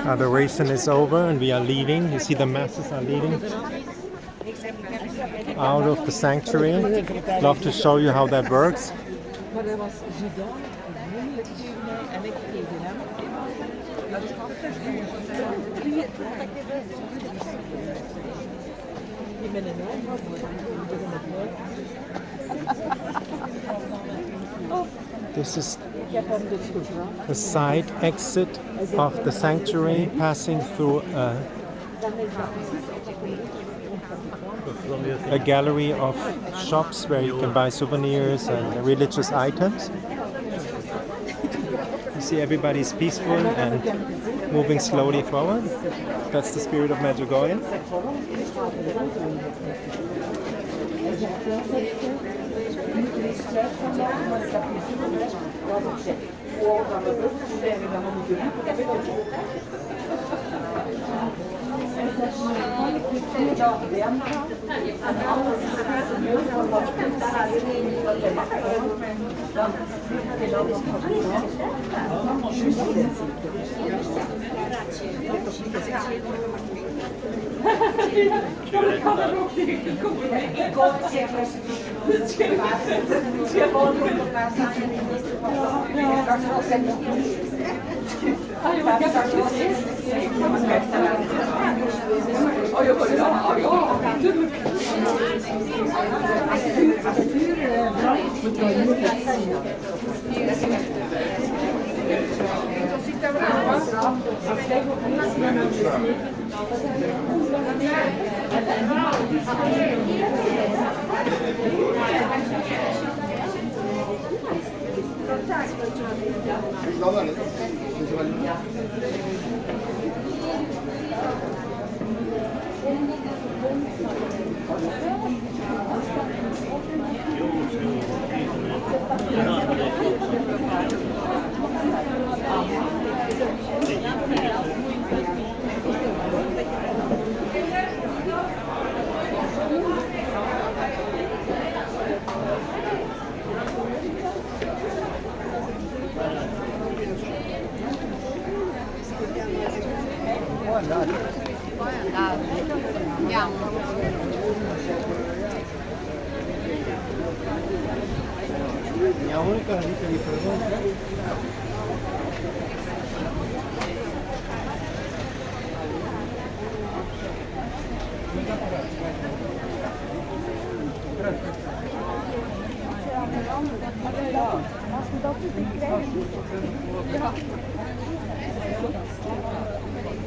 Adoration is over and we are leaving. You see the masses are leaving out of the sanctuary. Love to show you how that works. This is the side exit of the sanctuary, passing through a gallery of shops where you can buy souvenirs and religious items. You see everybody's peaceful and moving slowly forward. That's the spirit of Medjugorje.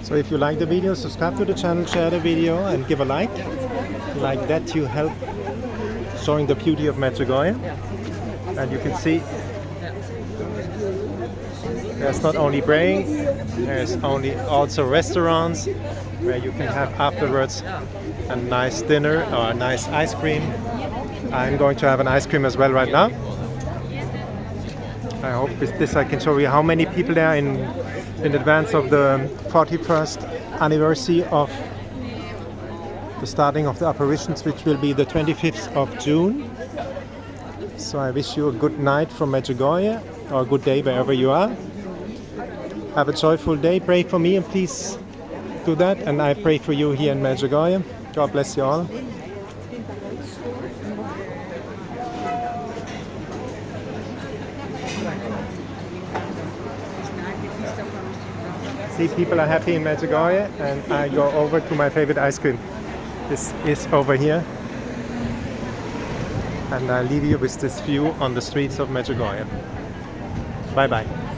So if you like the video, subscribe to the channel, share the video and give a like. Like that you help showing the beauty of Medjugorje. And you can see there's not only praying, there's also restaurants where you can have afterwards a nice dinner or a nice ice cream. I'm going to have an ice cream as well right now. I hope with this I can show you how many people there are in advance of the 41st anniversary of the starting of the apparitions, which will be the 25th of June. So I wish you a good night from Medjugorje, or a good day wherever you are. Have a joyful day. Pray for me and please do that. And I pray for you here in Medjugorje. God bless you all. See, people are happy in Medjugorje, and I go over to my favorite ice cream. This is over here. And I leave you with this view on the streets of Medjugorje. Bye bye.